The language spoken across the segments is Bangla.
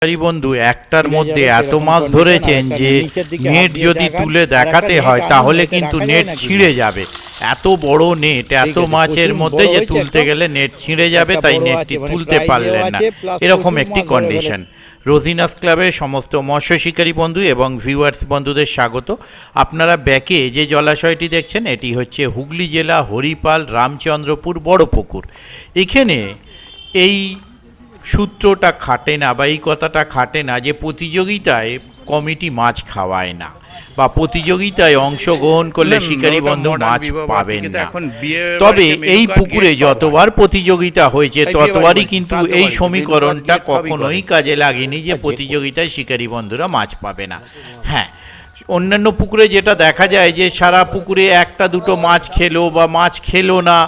বন্ধু একটার মধ্যে এত মাছ ধরেছেন যে নেট যদি তুলে দেখাতে হয় তাহলে কিন্তু নেট ছিঁড়ে যাবে। এত বড় নেট, এত মাছের মধ্যে যে তুলতে গেলে নেট ছিঁড়ে যাবে, তাই নেটটি তুলতে পারলেন না, এরকম একটি কন্ডিশন। রোজিনাস ক্লাবের সমস্ত মৎস্য শিকারী বন্ধু এবং ভিউয়ার্স বন্ধুদের স্বাগত। আপনারা ব্যাকে যে জলাশয়টি দেখছেন এটি হচ্ছে হুগলি জেলা হরিপাল রামচন্দ্রপুর বড় পুকুর। এখানে এই সূত্রটা খাটে না বা এই কথাটা খাটে না যে প্রতিযোগিতায় কমিটি মাছ খাওয়ায় না বা প্রতিযোগিতায় অংশগ্রহণ করলে শিকারী বন্ধু মাছ পাবেন না। তবে এই পুকুরে যতবার প্রতিযোগিতা হয়েছে ততবারই কিন্তু এই সমীকরণটা কখনোই কাজে লাগেনি যে প্রতিযোগিতায় শিকারী বন্ধুরা মাছ পাবে না। হ্যাঁ, অন্যান্য পুকুরে যেটা দেখা যায় যে সারা পুকুরে একটা দুটো মাছ খেলো বা মাছ খেলো না,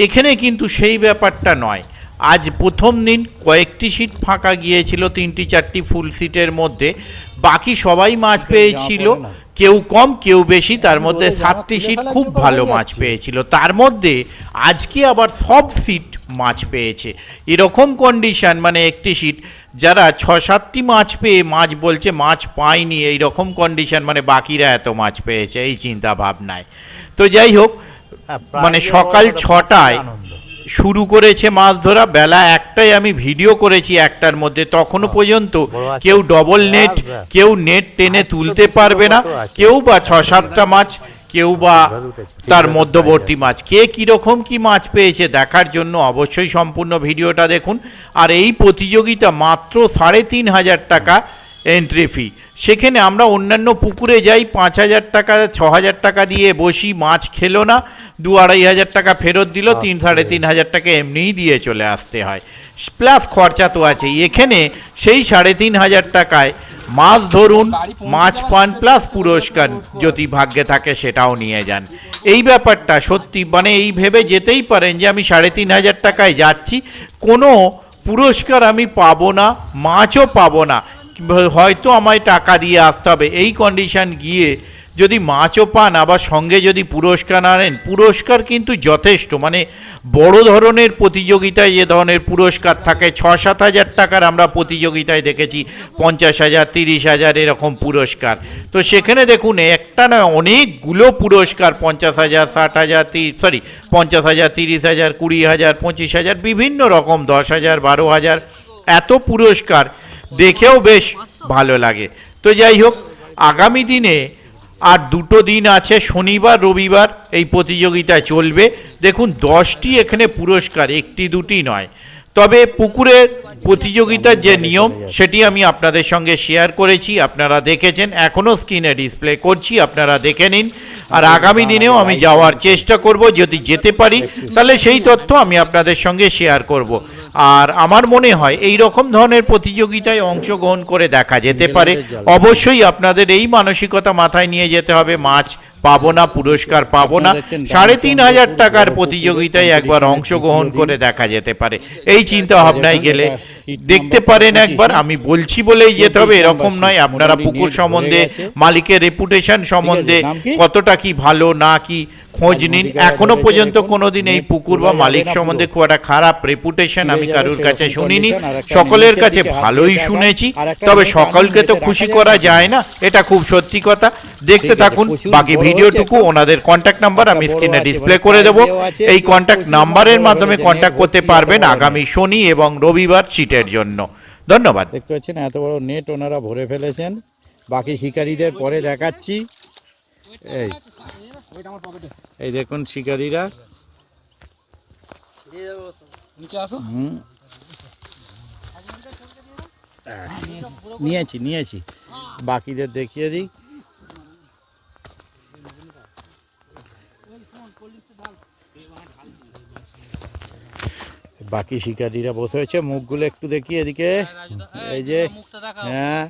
এখানে কিন্তু সেই ব্যাপারটা নয়। আজ প্রথম দিন কয়েকটি সিট ফাঁকা গিয়েছিল, 3-4টি ফুল সিটের মধ্যে, বাকি সবাই মাছ পেয়েছিল, কেউ কম কেউ বেশি, তার মধ্যে 7টি সিট খুব ভালো মাছ পেয়েছিল, তার মধ্যে আজকে আবার সব সিট মাছ পেয়েছে। এরকম কন্ডিশন, মানে একটি সিট যারা 6-7টি মাছ পেয়ে মাছ বলছে মাছ পায়নি, এই রকম কন্ডিশন, মানে বাকিরা এত মাছ পেয়েছে এই চিন্তা ভাবনায়। তো যাই হোক, মানে সকাল 6টায় শুরু করেছে মাছ ধরা, বেলা 1টায় আমি ভিডিও করেছি 1টার মধ্যে, তখনও পর্যন্ত কেউ ডবল নেট, কেউ নেট টেনে তুলতে পারবে না, কেউ বা 6-7টা মাছ, কেউ বা তার মধ্যবর্তী মাছ, কে কীরকম কি মাছ পেয়েছে দেখার জন্য অবশ্যই সম্পূর্ণ ভিডিওটা দেখুন। আর এই প্রতিযোগিতা মাত্র 3,500 টাকা এন্ট্রি ফি। সেখানে আমরা অন্যান্য পুকুরে যাই 5,000 টাকা 6,000 টাকা দিয়ে বসি, মাছ খেলো না, 2-2,500 টাকা ফেরত দিল, 3,500 টাকা এমনিই দিয়ে চলে আসতে হয়, প্লাস খরচা তো আছেই। এখানে সেই 3,500 টাকায় মাছ ধরুন, মাছ পান, প্লাস পুরস্কার যদি ভাগ্যে থাকে সেটাও নিয়ে যান। এই ব্যাপারটা সত্যি, মানে এই ভেবে যেতেই পারেন যে আমি 3,500 টাকায় যাচ্ছি, কোনো পুরস্কার আমি পাবো না, মাছও পাবো না, হয়তো আমায় টাকা দিয়ে আসতে হবে, এই কন্ডিশন গিয়ে যদি মাছও পান আবার সঙ্গে যদি পুরস্কার আনেন, পুরস্কার কিন্তু যথেষ্ট, মানে বড় ধরনের প্রতিযোগিতায় যে ধরনের পুরস্কার থাকে 6-7 হাজার টাকার আমরা প্রতিযোগিতায় দেখেছি 50,000 30,000 এরকম পুরস্কার। তো সেখানে দেখুন একটা নয় অনেকগুলো পুরস্কার, 50,000 60,000 50,000 30,000 20,000 25,000 বিভিন্ন রকম, 10,000 12,000, এত পুরস্কার দেখেও বেশ ভালো লাগে। তো যাই হোক, আগামী দিনে আর 2টো দিন আছে, শনিবার রবিবার এই প্রতিযোগিতা চলবে। দেখুন 10টি এখানে পুরস্কার, 1-2টি নয়। তবে পুকুরের প্রতিযোগিতার যে নিয়ম সেটি আমি আপনাদের সঙ্গে শেয়ার করেছি, আপনারা দেখেছেন, এখনও স্ক্রিনে ডিসপ্লে করছি, আপনারা দেখে নিন। আর আগামী দিনেও আমি যাওয়ার চেষ্টা করব, যদি যেতে পারি তাহলে সেই তথ্য আমি আপনাদের সঙ্গে শেয়ার করব। আর আমার মনে হয় এই রকম ধরনের প্রতিযোগিতায় অংশগ্রহণ করে দেখা যেতে পারে। অবশ্যই আপনাদের এই মানসিকতা মাথায় নিয়ে যেতে হবে, মাছ পাবো না, পুরস্কার পাবো না, 3,500 টাকার প্রতিযোগিতায় একবার অংশগ্রহণ করে দেখা যেতে পারে, এই চিন্তা ভাবনায় গেলে দেখতে পারেন একবার। আমি বলছি বলেই যেতে হবে এরকম নয়, আপনারা পুকুর সম্বন্ধে, মালিকের রেপুটেশন সম্বন্ধে কতটা কি ভালো না কি খোঁজ নিন। এখনো পর্যন্ত কোনোদিন এই পুকুর বা মালিক সম্বন্ধে খুব একটা খারাপ রেপুটেশন আমি কারোর কাছে শুনিনি, সকলের কাছে ভালোই শুনেছি। তবে সকলকে তো খুশি করা যায় না, এটা খুব সত্যি কথা। দেখতে থাকুন বাকি ভিডিওটুকু। ওনাদের কন্ট্যাক্ট নাম্বার আমি স্ক্রিনে ডিসপ্লে করে দেবো, এই কন্ট্যাক্ট নাম্বারের মাধ্যমে কন্ট্যাক্ট করতে পারবেন আগামী শনি এবং রবিবার সিটের জন্য। ধন্যবাদ। দেখতে পাচ্ছেন এত বড় নেট ওনারা ভরে ফেলেছেন, বাকি শিকারীদের পরে দেখাচ্ছি। এই দেখুন শিকারীরা, নিয়েছি বাকিদের দেখিয়ে দিই। বাকি শিকারীরা বসে হয়েছে, মুখগুলো একটু দেখিয়ে এদিকে, এই যে, হ্যাঁ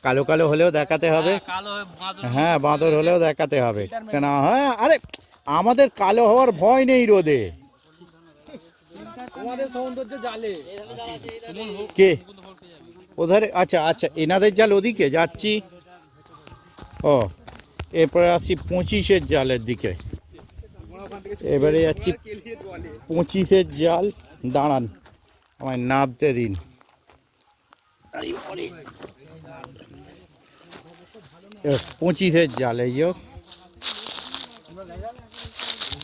কালো কালো হলেও দেখাতে হবে, হ্যাঁ বাঁদর হলেও দেখাতে হবে, কেন? হ্যাঁ, আরে আমাদের কালো হওয়ার ভয় নেই রোদে। কে ওধারে? আচ্ছা এনাদের জাল ওদিকে যাচ্ছি। ও, এরপরে আসছি 25-এর জালের দিকে, এবারে যাচ্ছি 25-এর জাল। দাঁড়ান আমায় নামতে দিন। 25-এর জাল এই যে।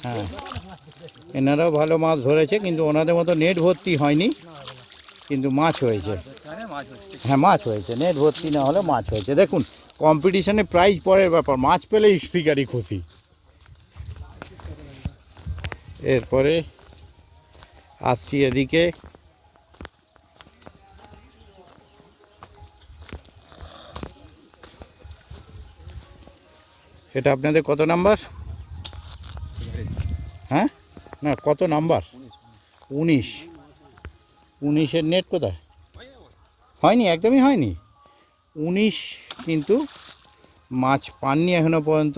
হ্যাঁ, এনারাও ভালো মাছ ধরেছে, কিন্তু ওনাদের মতো নেট ভর্তি হয়নি, কিন্তু মাছ হয়েছে। হ্যাঁ, মাছ হয়েছে, নেট ভর্তি না হলে মাছ হয়েছে। দেখুন, কম্পিটিশনে প্রাইজ পরের ব্যাপার, মাছ পেলেই শিকারি খুশি। এরপরে আসছি এদিকে, এটা আপনাদের কত নাম্বার? হ্যাঁ, না কত নাম্বার? 19। 19-এর নেট কোথায়? হয়নি, একদমই হয়নি। 19 কিন্তু মাছ পাননি এখনো পর্যন্ত।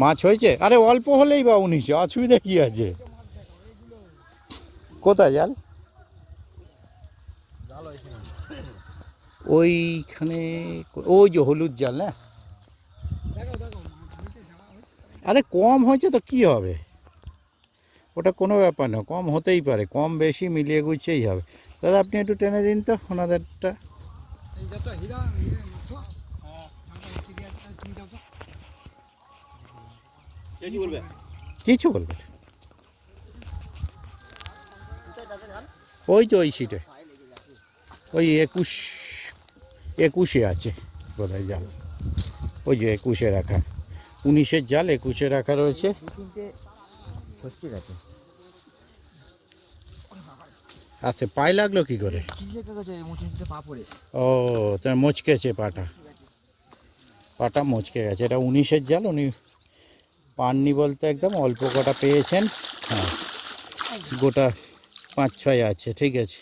মাছ হয়েছে? আরে অল্প হলেই বা 19, অসুবিধা কি আছে? কোথায় জাল? ওইখানে, ওই যে হলুদ জাল না? আরে কম হয়েছে তো কি হবে, ওটা কোনো ব্যাপার না, কম হতেই পারে, কম বেশি মিলিয়ে গুছিয়েই হবে। দাদা আপনি একটু টেনে দিন তো ওনাদেরটা। কিছু বলবে? ওই তো ওই সিটে, ওই 21-এ আছে বোধহয় জাল, ওই যে 21-এ রাখা। 19-এর জাল 21-এ রাখা রয়েছে। আচ্ছা, পায়ে লাগলো কি করে? ও, তার মচকেছে পাটা, পাটা মচকে গেছে। এটা 19-এর জাল, উনি পাননি বলতে একদম অল্প কটা পেয়েছেন। হ্যাঁ, গোটা 5-6 আছে, ঠিক আছে,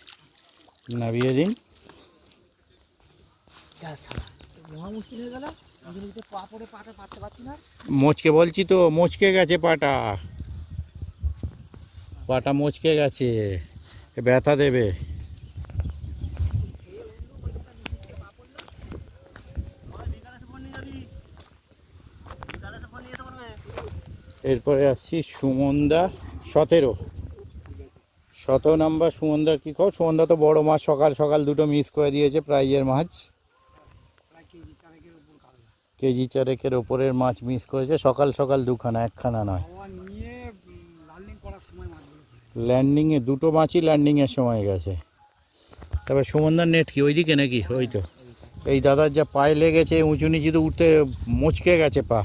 নামিয়ে দিন। মচকে বলছি তো, মচকে গেছে পাটা, পাটা মচকে গেছে, ব্যথা দেবে। এরপরে আসছি সুমনদা 17 নাম্বার। সুমনদার কী খবর? সুমনদা তো বড় মাছ সকাল সকাল দুটো মিস করে দিয়েছে, প্রাইজের মাছ, কেজি 4-এর ওপরের মাছ মিস করেছে সকাল সকাল, দুখানা, একখানা নয়। ল্যান্ডিংয়ে দুটো মাছই ল্যান্ডিংয়ের সময় গেছে। তবে সুমনদার নেট কি ওইদিকে নাকি? ওই তো, এই দাদার যা পায়ে লেগেছে, উঁচু নিচু তো উঠতে মচকে গেছে পা।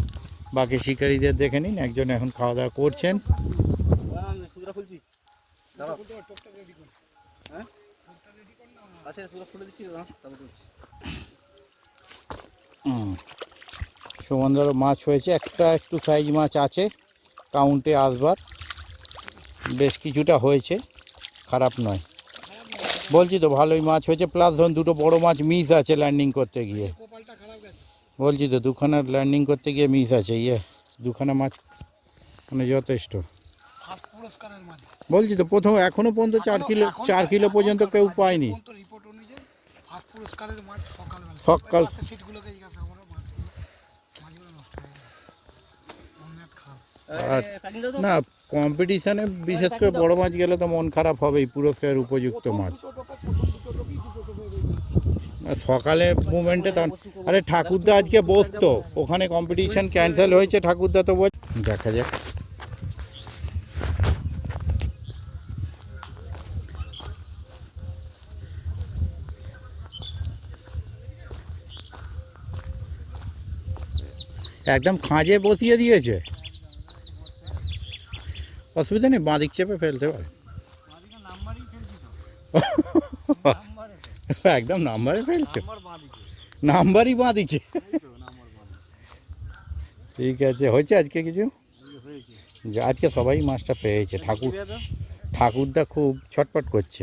বাকি শিকারীদের দেখে নিন, একজন এখন খাওয়া দাওয়া করছেন। সুমনদারও মাছ হয়েছে, একটা একটু সাইজ মাছ আছে কাউন্টে আসবার, বেশ কিছুটা হয়েছে, খারাপ নয়। বলছি তো ভালোই মাছ হয়েছে, প্লাস ধরুন দুটো বড় মাছ মিস আছে ল্যান্ডিং করতে গিয়ে। বলছি তো দুখানা ল্যান্ডিং করতে গিয়ে মিস আছে, দুখানা মাছ মানে যথেষ্ট। বলছি তো প্রথম এখনো পর্যন্ত 4 কিলো পর্যন্ত কেউ পায়নি। সকাল আর না, কম্পিটিশানে বিশেষ করে বড় মাছ গেলে তো মন খারাপ হবেই, পুরস্কারের উপযুক্ত মাছ। সকালে মুভমেন্টে তখন, আরে ঠাকুরদা আজকে বসতো, ওখানে কম্পিটিশান ক্যান্সেল হয়েছে, ঠাকুরদা তো বল, দেখা যাক। একদম খাঁজে বসিয়ে দিয়েছে, অসুবিধা নেই, বাঁদিক চেপে ফেলতে পারে। একদম নাম্বারে ফেলছে, নাম্বারই বাঁদিকে। ঠিক আছে, হয়েছে আজকে কিছু, আজকে সবাই মাছটা পেয়েছে। ঠাকুরদা খুব ছটপট করছে,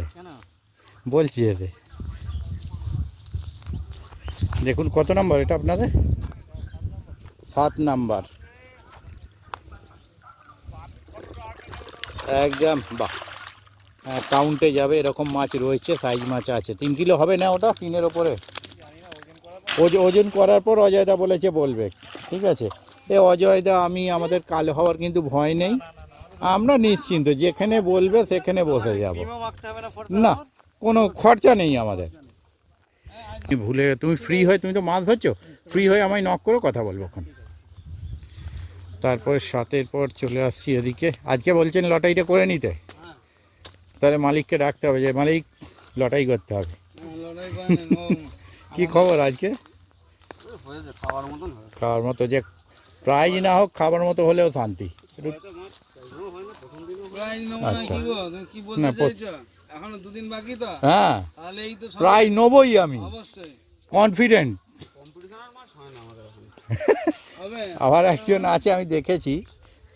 বলছি এতে। দেখুন কত নাম্বার এটা আপনাদের? 7 নাম্বার, একদম বাহ, কাউন্টে যাবে এরকম মাছ রয়েছে, সাইজ মাছ আছে। 3 কিলো হবে না ওটা? 3-এর ওপরে ওজন করার পর অজয়দা বলেছে বলবে, ঠিক আছে। এ অজয়দা, আমাদের কালো হওয়ার কিন্তু ভয় নেই, আমরা নিশ্চিন্ত, যেখানে বলবে সেখানে বসে যাব। না, কোনো খরচা নেই আমাদের। তুমি ভুলে, তুমি ফ্রি হয়ে, তুমি তো মাছ ধরছো, ফ্রি হয়ে আমায় নক করো, কথা বলবো ওখানে। তারপরে 7-এর পর চলে আসছি এদিকে। আজকে বলছেন লটারিটা করে নিতে, তাহলে মালিককে ডাকতে হবে যে মালিক লটারি করতে হবে। কি খবর আজকে? খাওয়ার মতো, যে প্রাইজ না হোক খাবার মতো হলেও শান্তি। আচ্ছা, না হ্যাঁ প্রায় নেবই আমি, কনফিডেন্ট। আবার একজন আছে আমি দেখেছি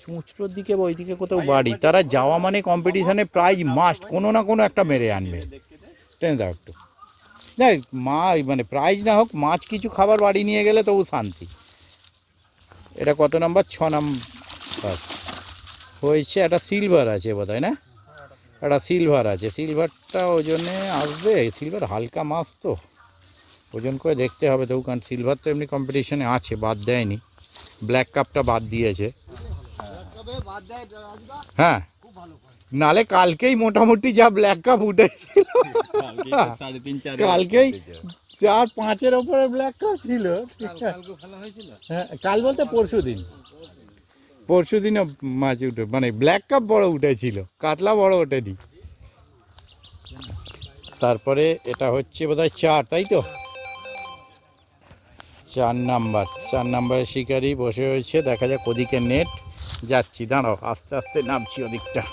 চুঁচড়োর দিকে বা ওইদিকে কোথাও বাড়ি, তারা যাওয়া মানে কম্পিটিশনে প্রাইজ মাস্ট, কোনো না কোনো একটা মেরে আনবে। টেনে দাও একটু, দেখ মা মানে প্রাইজ না হোক মাছ কিছু খাবার বাড়ি নিয়ে গেলে তবু শান্তি। এটা কত নাম্বার? 6 নাম্বার হয়েছে। একটা সিলভার আছে বোধ হয়, না একটা সিলভার আছে, সিলভারটা ওজনে আসবে। সিলভার হালকা মাছ তো, ওজন করে দেখতে হবে তবু, কারণ সিলভার তো এমনি কম্পিটিশনে আছে, বাদ দেয়নি। ব্ল্যাক কাপটা বাদ দিয়েছে। হ্যাঁ, নালে কালকেই মোটামুটি যা ব্ল্যাক কাপ উঠেছিল, কালকেই 4-5-এর ওপরে ব্ল্যাক কাপ ছিল। হ্যাঁ, কাল বলতে পরশু দিনও মাছ উঠে, মানে ব্ল্যাক কাপ বড় উঠেছিল, কাতলা বড় ওঠেনি। তারপরে এটা হচ্ছে বোধহয় 4, তাই তো? 4 নাম্বারের শিকারি বসে হয়েছে। দেখা যাক ওদিকে নেট। যাচ্ছি, দাঁড়াও, আস্তে আস্তে নামছি ওদিকটা।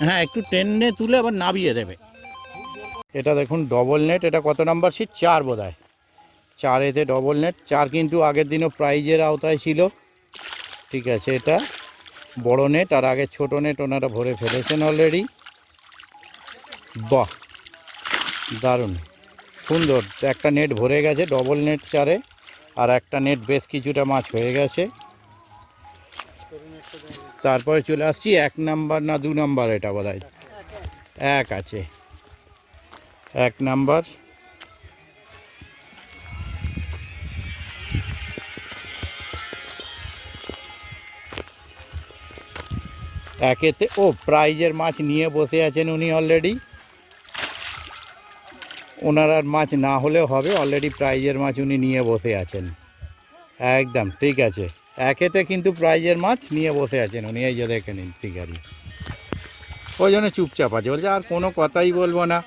হ্যাঁ, একটু টেনে তুলে আবার নামিয়ে দেবে। এটা দেখুন ডবল নেট। এটা কত নাম্বার সিট? 4 বোধ হয়। 4-এতে ডবল নেট। 4 কিন্তু আগের দিনও প্রাইজের আওতায় ছিল। ঠিক আছে, এটা বড় নেট, আর আগে ছোট নেট ওনারা ভরে ফেলেছেন অলরেডি। বাহ, দারুণ সুন্দর। একটা নেট ভরে গেছে, ডবল নেট 4-এ, আর একটা নেট বেশ কিছুটা মাছ হয়ে গেছে। তারপরে চলে আসছি 1 নাম্বার না 2 নাম্বার, এটা বোধ হয় 1 আছে। 1 নাম্বার। একেতে ও প্রাইজের মাছ নিয়ে বসে আছেন উনি অলরেডি। ওনার আর মাছ না হলেও হবে, অলরেডি প্রাইজের মাছ উনি নিয়ে বসে আছেন। একদম ঠিক আছে, একেতে কিন্তু প্রাইজের মাছ নিয়ে বসে আছেন উনি। এই যে দেখে নিন শিকারি, ওই জন্য চুপচাপ আছে, বলছে আর কোনো কথাই বলবো না।